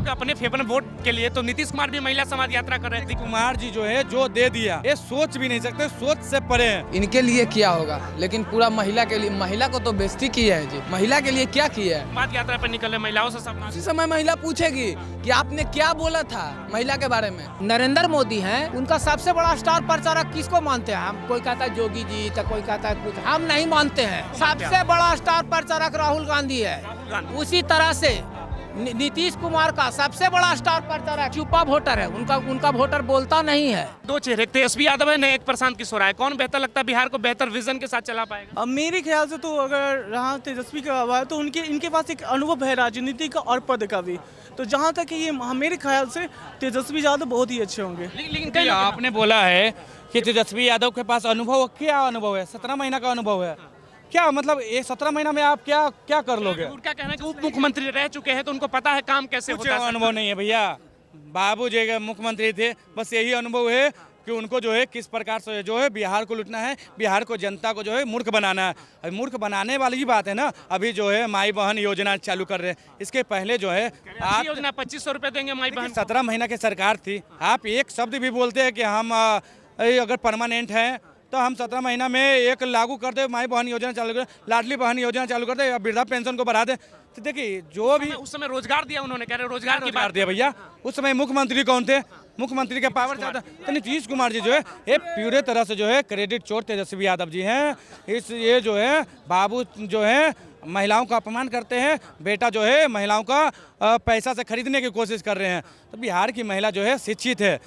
महिलाओं के अपने फेवर में वोट के लिए तो नीतीश कुमार भी महिला समाज यात्रा कर रहे थे। कुमार जी जो है जो दे दिया ये सोच भी नहीं सकते, सोच से परे हैं। इनके लिए किया होगा लेकिन पूरा महिला के लिए, महिला को तो बेइज्जती की है जी। महिला के लिए क्या किया है? समाज यात्रा पर निकले महिलाओं से संवाद। उसी समय महिला पूछेगी कि आपने क्या बोला था महिला के बारे में। नरेंद्र मोदी हैं, उनका सबसे बड़ा स्टार प्रचारक किसको मानते हैं हम? कोई कहता है जोगी जी तो कोई कहता है कुछ, हम नहीं मानते हैं। सबसे बड़ा स्टार प्रचारक राहुल गांधी है। उसी तरह से नीतीश कुमार का सबसे बड़ा स्टार प्रचारक चुपा वोटर है, उनका वोटर बोलता नहीं है। दो चेहरे, तेजस्वी यादव है न, एक प्रशांत किशोर है। कौन बेहतर लगता है बिहार को बेहतर विजन के साथ चला पाएगा? अब मेरे ख्याल से तो अगर रहा तेजस्वी का आवाज तो इनके पास एक अनुभव है राजनीति का और पद का भी। तो जहाँ तक ये मेरे ख्याल से तेजस्वी यादव बहुत ही अच्छे होंगे। लेकिन कई आपने बोला है कि तेजस्वी यादव के पास अनुभव, क्या अनुभव है? 17 महीना का अनुभव है। क्या मतलब ये 17 महीना में आप क्या कर लोगे? उनका कहना है कि उप मुख्यमंत्री रह चुके हैं तो उनको पता है काम कैसे कुछ होता है। अनुभव नहीं है भैया। बाबू जी मुख्यमंत्री थे, बस यही अनुभव है कि उनको जो है किस प्रकार से जो है बिहार को लूटना है, बिहार को जनता को जो है मूर्ख बनाना है। अभी मूर्ख बनाने वाली ही बात है ना। अभी जो है माई बहन योजना चालू कर रहे हैं। इसके पहले जो है आप योजना 2500 रुपए देंगे माई बहन। 17 महीना की सरकार थी। आप एक शब्द भी बोलते हैं कि हम अगर परमानेंट हैं तो हम 17 महीना में एक लागू कर दे, माई बहन योजना चालू कर, लाडली बहन योजना चालू कर दे, या वृद्धा पेंशन को बढ़ा दे। तो देखिए जो भी उस समय रोजगार दिया उन्होंने, कह रहे रोजगार की बात दिया भैया। उस समय मुख्यमंत्री कौन थे? मुख्यमंत्री के पावर ज्यादा तो नीतीश कुमार जी जो है ये पूरे तरह से जो है क्रेडिट चोर तेजस्वी यादव जी हैं। ये जो है बाबू जो है महिलाओं का अपमान करते हैं, बेटा जो है महिलाओं का पैसा से खरीदने की कोशिश कर रहे हैं। तो बिहार की महिला जो है शिक्षित है।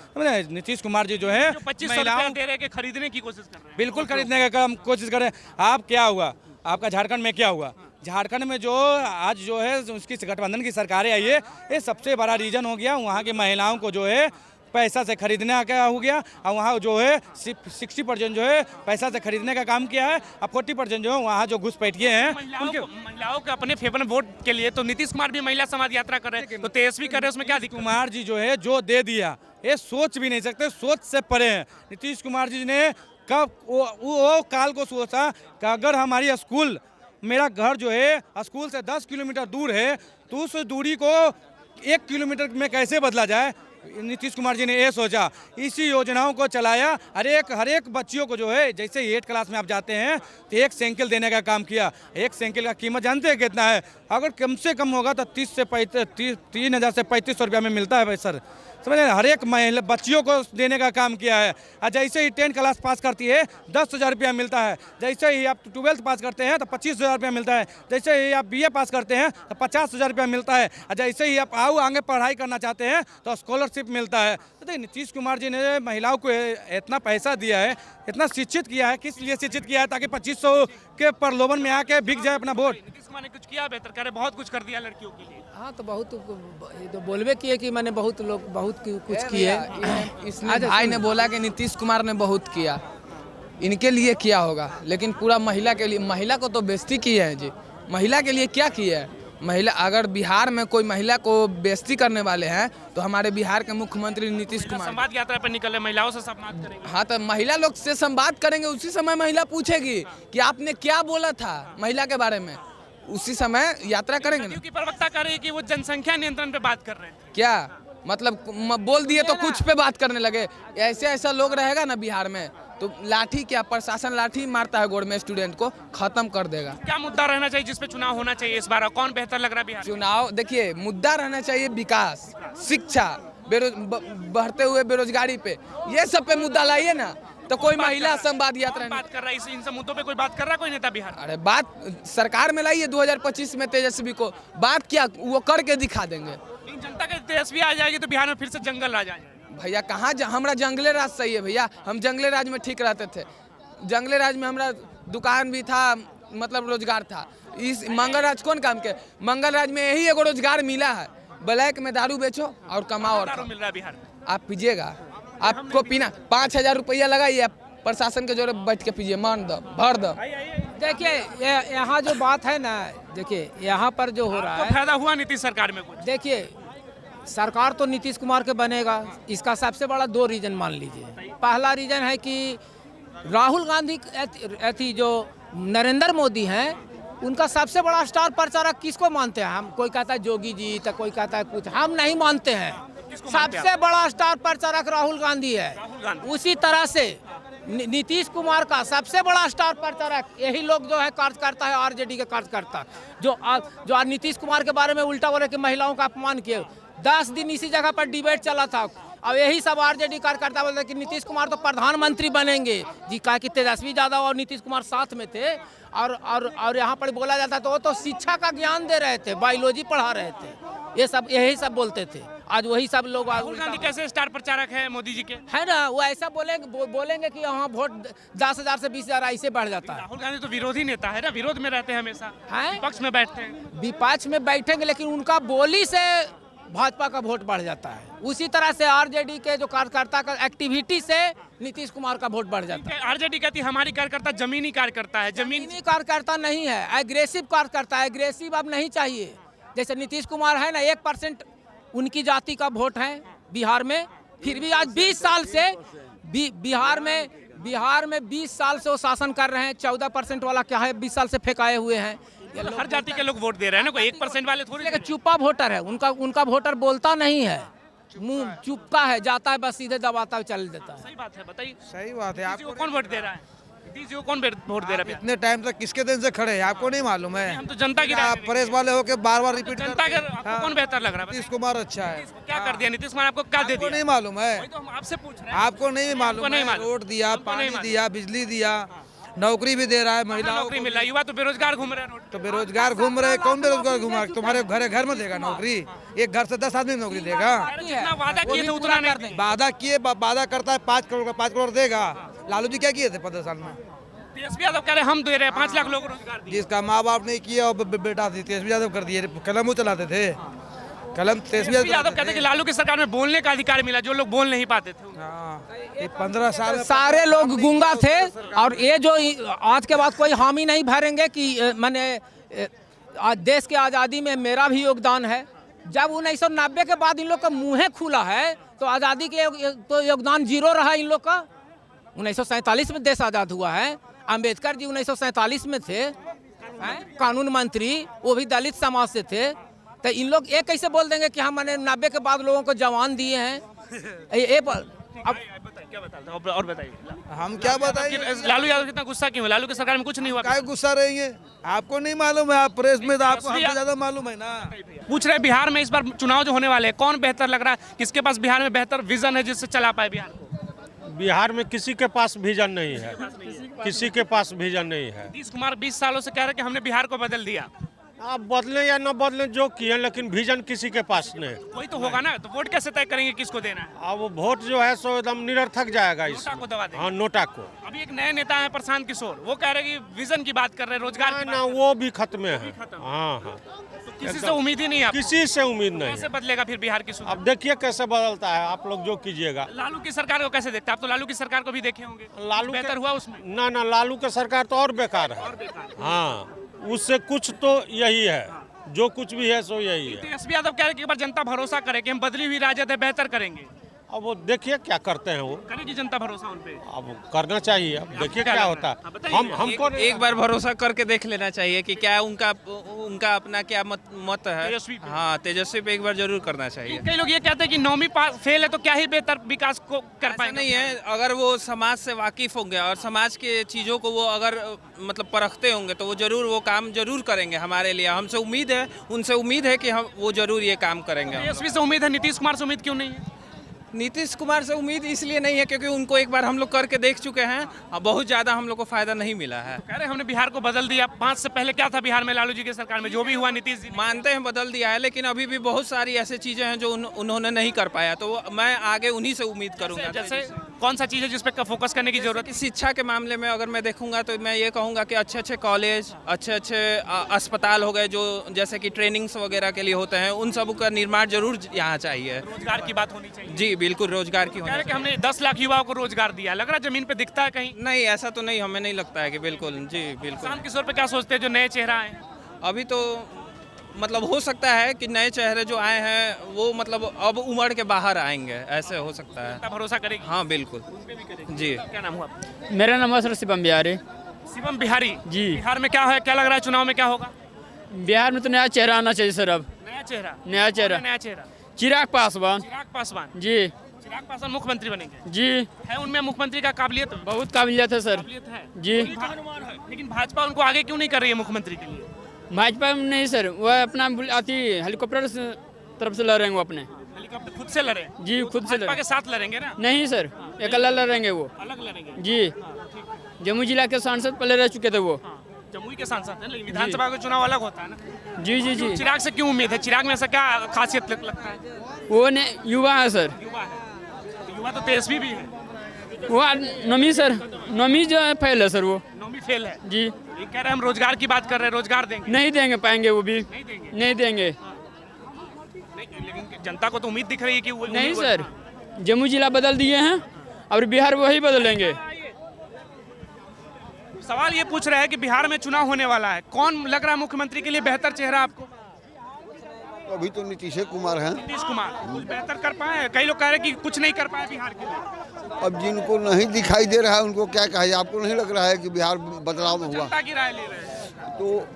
नीतीश कुमार जी जो है 2500 दे रहे खरीदने की कोशिश कर रहे हैं। बिल्कुल खरीदने का कोशिश कर रहे हैं। आप क्या हुआ? आपका झारखंड में क्या हुआ? झारखंड में जो आज जो है उसकी गठबंधन की सरकारें आई है, ये सबसे बड़ा रीजन हो गया। वहाँ की महिलाओं को जो है पैसा से खरीदने का हो गया, और वहाँ जो है 60% जो है पैसा से खरीदने का काम किया है। अब 40% जो है वहाँ जो घुसपैठिए हैं महिलाओं के अपने फेवर में वोट के लिए तो नीतीश कुमार भी महिला समाज यात्रा कर रहे हैं, तो तेजस्वी कर रहे हैं, उसमें क्या दिक्कत? कुमार जी जो है जो दे दिया ये सोच भी नहीं सकते, सोच से परे हैं। नीतीश कुमार जी ने कब वो काल को सोचा कि अगर हमारी स्कूल, मेरा घर जो है स्कूल से 10 किलोमीटर दूर है, तो उस दूरी को 1 किलोमीटर में कैसे बदला जाए। नीतीश कुमार जी ने ये सोचा, इसी योजनाओं को चलाया। हर एक बच्चियों को जो है, जैसे 8 क्लास में आप जाते हैं तो एक साइकिल देने का काम किया। एक साइकिल का कीमत जानते हैं कितना है? अगर कम से कम होगा तो 3,000 से 3500 रुपया में मिलता है भाई सर, समझ रहे हैं? हर एक महिला बच्चियों को देने का काम किया है। और जैसे ही 10 क्लास पास करती है 10,000 रुपया मिलता है। जैसे ही आप 12th पास करते हैं तो 25,000 रुपया मिलता है। जैसे ही आप BA पास करते हैं तो 50,000 रुपया मिलता है। और जैसे ही आप आगे पढ़ाई करना चाहते हैं तो स्कॉलरशिप मिलता है। तो नीतीश कुमार जी ने महिलाओं को इतना पैसा दिया है, इतना शिक्षित किया है। किस लिए शिक्षित किया है? ताकि 2500 के प्रलोभन में आके बिक जाए अपना वोट। नीतीश कुमार ने कुछ किया बेहतर, कह रहे बहुत कुछ कर दिया लड़कियों के लिए। हाँ तो बहुत ये तो बोलबे किए कि मैंने बहुत लोग बहुत कुछ किए। इसने भाई ने बोला कि नीतीश कुमार ने बहुत किया, इनके लिए किया होगा लेकिन पूरा महिला के लिए, महिला को तो बेइज्जती की है जी। महिला के लिए क्या किया है? महिला, अगर बिहार में कोई महिला को बेइज्जती करने वाले हैं तो हमारे बिहार के मुख्यमंत्री नीतीश कुमार। संवाद यात्रा पर निकले महिलाओं से संवाद करेंगे। हाँ तो महिला लोग से संवाद करेंगे। उसी समय महिला पूछेगी कि आपने क्या बोला था महिला के बारे में। उसी समय यात्रा करेंगे ना। क्योंकि प्रवक्ता कह रहे हैं कि वो जनसंख्या नियंत्रण पे बात कर रहे हैं। क्या मतलब बोल दिए तो कुछ पे बात करने लगे? ऐसा लोग रहेगा ना बिहार में तो लाठी, क्या प्रशासन लाठी मारता है गोड़ में स्टूडेंट को, खत्म कर देगा। क्या मुद्दा रहना चाहिए जिसपे चुनाव होना चाहिए इस बार? कौन बेहतर लग रहा है बिहार? चुनाव देखिए, मुद्दा रहना चाहिए विकास, शिक्षा, बढ़ते हुए बेरोजगारी पे, ये सब पे मुद्दा लाइए ना। तो कोई महिला संवाद यात्रा बात कर रहा है, इन सब मुद्दों पे कोई बात कर रहा है कोई नेता बिहार? अरे बात सरकार में लाइए 2025 में तेजस्वी को, बात क्या वो करके दिखा देंगे। लेकिन जनता के तेजस्वी आ जाएगी तो बिहार में फिर से जंगल आ जाएगा। भैया कहाँ हमारा जंगले राज सही है भैया। हम जंगले राज में ठीक रहते थे। जंगले राज में हमारा दुकान भी था, मतलब रोजगार था। इस मंगल राज कौन काम के? मंगल राज में यही एगो रोजगार मिला है, ब्लैक में दारू बेचो और कमाओ। और मिल रहा है बिहार में, आप पीजिएगा, आपको पीना 5,000 रुपया लगाइए, प्रशासन के जोरे बैठ के पीजिए, मान दो, भर दो। देखिए यहाँ जो बात है ना, देखिए यहाँ पर जो हो रहा है, फायदा हुआ नीतीश सरकार में कुछ? देखिए सरकार तो नीतीश कुमार के बनेगा, इसका सबसे बड़ा 2 रीजन मान लीजिए। पहला रीजन है कि राहुल गांधी जो नरेंद्र मोदी हैं, उनका सबसे बड़ा स्टार प्रचारक किसको मानते हैं हम? कोई कहता है जोगी जी, तो कोई कहता है कुछ, हम नहीं मानते हैं। सबसे बड़ा स्टार प्रचारक राहुल गांधी है। उसी तरह से नीतीश कुमार का सबसे बड़ा स्टार प्रचारक यही लोग जो है कार्यकर्ता है, आरजेडी के कार्यकर्ता, जो आज नीतीश कुमार के बारे में उल्टा बोले कि महिलाओं का अपमान किए। 10 दिन इसी जगह पर डिबेट चला था, अब यही सब आरजेडी कार्यकर्ता बोलते कि नीतीश कुमार तो प्रधानमंत्री बनेंगे जी, कहा कि तेजस्वी यादव और नीतीश कुमार साथ में थे। और यहाँ पर बोला जाता तो वो तो शिक्षा का ज्ञान दे रहे थे, बायोलॉजी पढ़ा रहे थे, ये सब यही सब बोलते थे। आज वही सब लोग राहुल गांधी कैसे स्टार प्रचारक है मोदी जी के? है ना, वो ऐसा बोलेंगे कि हाँ वोट 10,000 से 20,000 ऐसे बढ़ जाता है। राहुल गांधी तो विरोधी नेता है ना, विरोध में रहते हैं हमेशा, हैं? पक्ष में बैठते हैं। विपक्ष में बैठेंगे लेकिन उनका बोली से भाजपा का वोट बढ़ जाता है। उसी तरह से आरजेडी के जो कार्यकर्ता का एक्टिविटी से नीतीश कुमार का वोट बढ़ जाता है। आरजेडी कहती है हमारी कार्यकर्ता जमीनी कार्यकर्ता है, जमीनी कार्यकर्ता नहीं है, एग्रेसिव कार्यकर्ता है। एग्रेसिव अब नहीं चाहिए। जैसे नीतीश कुमार है ना, 1% उनकी जाति का वोट है बिहार में, फिर भी आज 20 साल से बिहार में 20 साल से वो शासन कर रहे हैं। 14% वाला क्या है, 20 साल से फेंकाए हुए हैं। हर जाति के लोग वोट दे रहे हैं ना, कोई 1% वाले थोड़ी। चुप्पा वोटर है उनका वोटर बोलता नहीं है, मुंह चुपका है, जाता है बस सीधे दबाता है चल देता है। सही बात है, बताइए। सही बात है। आपको कौन वोट दे रहा है? नीतीश जी को कौन वोट दे रहा है? इतने टाइम तक किसके दिन से खड़े हैं आपको नहीं मालूम है? हम तो जनता की आप प्रेस वाले होके बार रिपीट जनता के आपको कौन बेहतर लग रहा है? नीतीश कुमार अच्छा है। क्या कर दिया नीतीश कुमार? आपको क्या दे दिया? नहीं मालूम है, वही तो हम आपसे पूछ रहे हैं। आपको नहीं मालूम है? रोड दिया, पानी दिया, बिजली दिया, नौकरी भी दे रहा है महिलाओं नौकरी मिल रहा है, युवा तो बेरोजगार घूम रहे हैं रोड। तो बेरोजगार घूम रहे, कौन बेरोजगार घूमा? तुम्हारे घर में देगा नौकरी? एक घर से 10 आदमी नौकरी देगा? जितना वादा किए थे उतना नहीं। वादा करता है 5 करोड़ का, 5 करोड़ देगा। लालू जी क्या किए थे 15 साल में? तेजस्वी यादव कह रहे हम दे रहे हैं 5 लाख लोग रोजगार दिए। जिसका माँ बाप नहीं किया और बेटा तेजस्वी यादव कर दिए। कलम वो चलाते थे, कलम तेजस्वी यादव कहते हैं कि लालू की सरकार में बोलने का अधिकार मिला, जो लोग बोल नहीं पाते थे। 15 साल सारे लोग गूंगा थे। और ये जो आज के बाद कोई हामी नहीं भरेंगे कि मैंने देश के आज़ादी में मेरा भी योगदान है। जब 1990 के बाद इन लोग का मुँह खुला है तो आज़ादी के तो योगदान जीरो रहा इन लोग का। 1947 में देश आज़ाद हुआ है। अंबेडकर जी 1947 में थे, कानून मंत्री, वो भी दलित समाज से थे। तो इन लोग ये कैसे बोल देंगे कि हम मैंने 90 के बाद लोगों को जवान दिए हैं? अब क्या बताते और बताइए। हम क्या बताएं? लालू यादव कितना गुस्सा क्यों है? लालू की सरकार में कुछ नहीं हुआ। क्या गुस्सा रहेंगे? आपको नहीं मालूम है? आप प्रेस में तो आपको हमसे ज्यादा मालूम है ना। पूछ रहे बिहार में इस बार चुनाव जो होने वाले हैं, कौन बेहतर लग रहा है? किसके पास बिहार में बेहतर विजन है जिससे चला पाए बिहार को? बिहार में किसी के पास विजन नहीं है, किसी के पास विजन नहीं है। नीतीश कुमार 20 सालों से कह रहे हैं कि हमने बिहार को बदल दिया। आप बदले या न बदले जो किए, लेकिन विजन किसी के पास नहीं। वही तो होगा ना, तो वोट कैसे तय करेंगे किसको देना है? अब वोट जो है सो एकदम निरर्थक जाएगा नोटा को दबा देंगे। हाँ, नोटा को। अभी एक नए नेता है प्रशांत किशोर, वो कह रहे हैं कि विजन की बात कर रहे हैं, रोजगार की ना, वो भी खत्म है। हाँ हाँ, तो किसी से उम्मीद ही नहीं है आपको? किसी से उम्मीद नहीं कैसे है। बदलेगा फिर बिहार की सूरत? अब देखिए कैसे बदलता है, आप लोग जो कीजिएगा। लालू की सरकार को कैसे देखते हैं आप? तो लालू की सरकार को भी देखे होंगे, लालू बेहतर हुआ उसमें? ना, लालू की सरकार तो और बेकार है। हाँ, उससे कुछ तो यही है, जो कुछ भी है सो यही है। तेजस्वी यादव कह रहे हैं कि एक बार जनता भरोसा करे कि हम बदली हुई राजद है, बेहतर करेंगे। अब वो देखिए क्या करते हैं, वो करेगी जनता भरोसा उन पे? अब करना चाहिए। अब देखिए क्या होता है। हमको एक बार भरोसा करके देख लेना चाहिए कि क्या उनका अपना क्या मत है। तेजस्वी पे? हाँ, तेजस्वी पे एक बार जरूर करना चाहिए। कई लोग ये कहते हैं कि 9वीं पास फेल है तो क्या ही बेहतर विकास को कर ऐसा पाएंगे? नहीं है, अगर वो समाज से वाकिफ होंगे और समाज के चीज़ों को वो अगर मतलब परखते होंगे तो वो जरूर वो काम जरूर करेंगे हमारे लिए। हमसे उम्मीद है, उनसे उम्मीद है कि हम वो जरूर ये काम करेंगे। तेजस्वी से उम्मीद है, नीतीश कुमार से उम्मीद क्यों नहीं है? नीतीश कुमार से उम्मीद इसलिए नहीं है क्योंकि उनको एक बार हम लोग करके देख चुके हैं और बहुत ज़्यादा हम लोग को फायदा नहीं मिला है। कह रहे हमने बिहार को बदल दिया। 5 से पहले क्या था बिहार में लालू जी की सरकार में? जो भी हुआ नीतीश जी मानते हैं बदल दिया है, लेकिन अभी भी बहुत सारी ऐसी चीज़ें हैं जो उन्होंने नहीं कर पाया, तो मैं आगे उन्हीं से उम्मीद करूंगा। जैसे कौन सा चीज़ है जिस पे फोकस करने की जरूरत है? शिक्षा के मामले में अगर मैं देखूंगा तो मैं ये कहूँगा कि अच्छे अच्छे कॉलेज, अच्छे अस्पताल हो गए, जो जैसे कि ट्रेनिंग्स वगैरह के लिए होते हैं, उन सब का निर्माण जरूर यहाँ चाहिए। रोजगार की बात होनी चाहिए। जी बिल्कुल, रोजगार की कह रहे कि हमने 10 लाख युवाओं को रोजगार दिया, लग रहा है जमीन पे दिखता है कहीं? नहीं, ऐसा तो नहीं, हमें नहीं लगता है कि बिल्कुल। जी बिल्कुल। प्रशांत किशोर पे क्या सोचते हैं जो नए चेहरा है? अभी तो मतलब हो सकता है कि नए चेहरे जो आए हैं वो मतलब अब उमड़ के बाहर आएंगे, ऐसे हो सकता है। भरोसा करेगी? हाँ बिल्कुल। जी। क्या नाम हुआ आपका? मेरा नाम है शिवम बिहारी। शिवम बिहारी जी। बिहार में क्या है, क्या लग रहा है चुनाव में क्या होगा? बिहार में तो नया चेहरा आना चाहिए सर। अब नया चेहरा, नया चेहरा। नया चेहरा चिराग पासवान। चिराग पासवान। जी चिराग पासवान मुख्यमंत्री बनेंगे, जी, है उनमें मुख्यमंत्री का काबिलियत? बहुत काबिलियत है सर। काबिलियत है जी। लेकिन भाजपा उनको आगे क्यों नहीं कर रही है मुख्यमंत्री के लिए? भाजपा में नहीं सर, वह अपना आती हेलीकॉप्टर से तरफ से लड़ेंगे वो अपने। हेलीकॉप्टर खुद से लड़े? जी खुद से भाजपा के लड़े। साथ लड़ेंगे ना? नहीं सर, अकेला लड़ेंगे वो। अलग लड़ेंगे। जी, जम्मू जिला के सांसद पहले रह चुके थे वो। जमुई के सांसद हैं, लेकिन विधानसभा का चुनाव अलग होता है ना। जी जी जी। चिराग से क्यों उम्मीद है? चिराग में ऐसा क्या खासियत लगता है? वो ने युवा है सर। युवा है, तो युवा तो तेजस्वी भी है। वो नमी सर, नमी जो है फेल है सर वो। नौवीं फेल है। जी, ये कह रहे हैं हम रोजगार की बात कर रहे हैं, रोजगार देंगे। नहीं देंगे पाएंगे वो भी। नहीं देंगे। नहीं देंगे। नहीं, लेकिन जनता को तो उम्मीद दिख रही है कि वो नहीं सर, जम्मू जिला बदल दिए हैं और बिहार वही बदलेंगे। सवाल ये पूछ रहे हैं कि बिहार में चुनाव होने वाला है, कौन लग रहा है मुख्यमंत्री के लिए बेहतर चेहरा आपको? अभी तो नीतीश कुमार हैं। नीतीश कुमार कुछ बेहतर कर पाए? कई लोग कह रहे हैं कि कुछ नहीं कर पाए बिहार के लिए। अब जिनको नहीं दिखाई दे रहा है उनको क्या कहे? आपको नहीं लग रहा है कि बिहार बदलाव में हुआ? जनता की राय ले रहे हैं। तो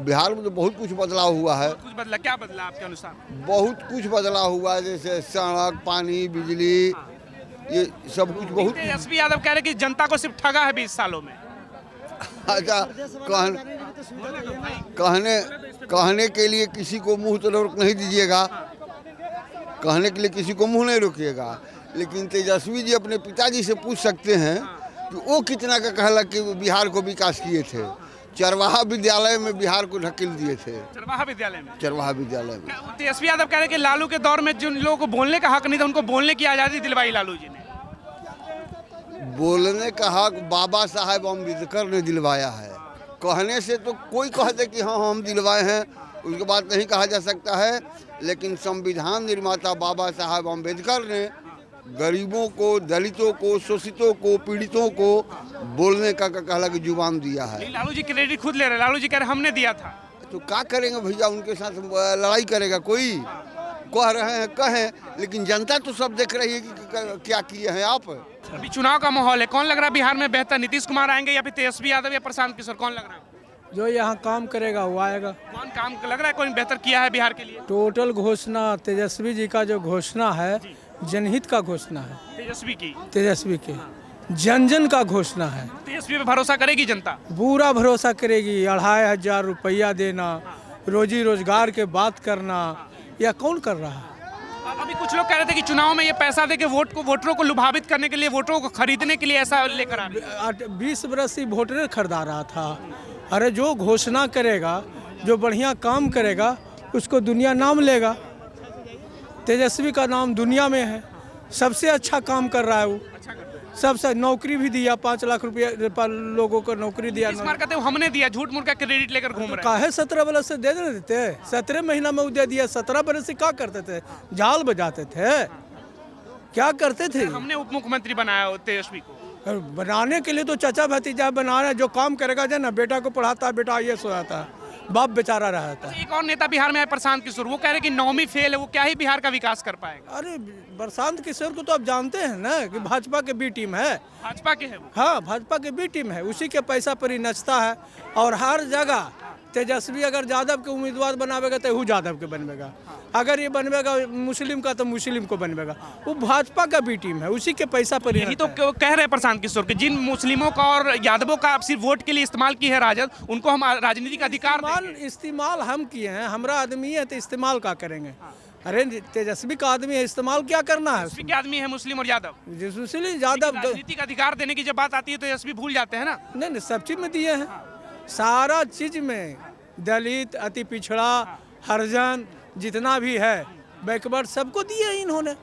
बिहार में तो बहुत कुछ बदलाव हुआ है। कुछ बदला, क्या बदला आपके अनुसार? बहुत कुछ बदलाव हुआ है, जैसे सड़क, पानी, बिजली, ये सब कुछ बहुत। तेजस्वी यादव कह रहे हैं कि जनता को सिर्फ ठगा है 20 सालों में। अच्छा, कहने के लिए किसी को मुंह तो रोक नहीं दीजिएगा, कहने के लिए किसी को मुंह नहीं रोकिएगा, लेकिन तेजस्वी जी अपने पिताजी से पूछ सकते हैं कि वो कितना का कहला कि बिहार को विकास किए थे। चरवाहा विद्यालय में बिहार को ढकेल दिए थे। चरवाहा विद्यालय में? चरवाहा विद्यालय में। तेजस्वी यादव कह रहे हैं कि लालू के दौर में जिन लोगों को बोलने का हक नहीं था, उनको बोलने की आजादी दिलवाई लालू जी ने। बोलने का हक बाबा साहेब अम्बेडकर ने दिलवाया है। कहने से तो कोई कहते कि हाँ हम दिलवाए हैं, उसके बाद नहीं कहा जा सकता है, लेकिन संविधान निर्माता बाबा साहेब अम्बेडकर ने गरीबों को, दलितों को, शोषितों को, पीड़ितों को बोलने का कहला की जुबान दिया है। लालू जी क्रेडिट खुद ले रहे हैं, लालू जी कह रहे हमने दिया था। तो क्या करेंगे भैया, उनके साथ लड़ाई करेगा कोई? कह रहे हैं कहें, लेकिन जनता तो सब देख रही है कि क्या किए हैं आप। अभी चुनाव का माहौल है, कौन लग रहा है बिहार में बेहतर? नीतीश कुमार आएंगे या फिर तेजस्वी यादव या प्रशांत किशोर, कौन लग रहा है? जो यहाँ काम करेगा वो आएगा। कौन काम लग रहा है कोई बेहतर किया है बिहार के लिए? टोटल घोषणा तेजस्वी जी का जो घोषणा है, जनहित का घोषणा है। तेजस्वी की? तेजस्वी के जन जन का घोषणा है। तेजस्वी पे भरोसा करेगी जनता? पूरा भरोसा करेगी। 2500 रुपया देना, रोजी रोजगार के बात करना, यह कौन कर रहा है? अभी कुछ लोग कह रहे थे कि चुनाव में ये पैसा दे के वोटरों को लुभावित करने के लिए, वोटरों को खरीदने के लिए ऐसा लेकर आ रहे। 20 बरस से वोटर खरीदा रहा था। अरे जो घोषणा करेगा, जो बढ़िया काम करेगा, उसको दुनिया नाम लेगा। तेजस्वी का नाम दुनिया में है, सबसे अच्छा काम कर रहा है वो। सबसे नौकरी भी दिया, 5 लाख रुपया लोगों को नौकरी दिया। इस बार कहते हैं हमने दिया, झूठ मूठ का क्रेडिट लेकर घूम रहे हैं। काहे 17 बरस से दे देते? 17 महीना में वो दे दिया। 17 बरस से क्या करते थे? झाल बजाते थे, क्या करते थे? हमने उप मुख्यमंत्री बनाया तेजस्वी को। बनाने के लिए तो चाचा भतीजा बना रहे हैं। जो काम करेगा जो ना, बेटा को पढ़ाता है, बेटा IAS हो जाता है, बाप बेचारा रहता है। एक और नेता बिहार में है प्रशांत किशोर, वो कह रहे हैं कि 9वीं फेल है, वो क्या ही बिहार का विकास कर पाएगा? अरे प्रशांत किशोर को तो आप जानते हैं ना कि भाजपा के बी टीम है। भाजपा के है वो? हाँ, भाजपा के बी टीम है, उसी के पैसा पर ही नचता है। और हर जगह तेजस्वी अगर यादव के उम्मीदवार बनावेगा तो वो यादव के बनवेगा, अगर ये बनवेगा मुस्लिम का तो मुस्लिम को बनवेगा। वो भाजपा का बी टीम है, उसी के पैसा पर यही तो कह रहे हैं प्रशांत किशोर कि जिन मुस्लिमों का और यादवों का सिर्फ वोट के लिए इस्तेमाल की है राजद, उनको हम राजनीतिक अधिकार देंगे। इस्तेमाल हम किए हैं, हमारा आदमी है तो इस्तेमाल क्या करेंगे? अरे तेजस्वी का आदमी है, इस्तेमाल क्या करना है? तेजस्वी के आदमी है मुस्लिम और यादव, मुस्लिम यादव। राजनीतिक अधिकार देने की जब बात आती है तो तेजस्वी भूल जाते हैं ना। नहीं, सब चीज में दिए हैं, सारा चीज में। दलित, अति पिछड़ा, हरिजन, जितना भी है बैकवर्ड, सबको दिए इन्होंने।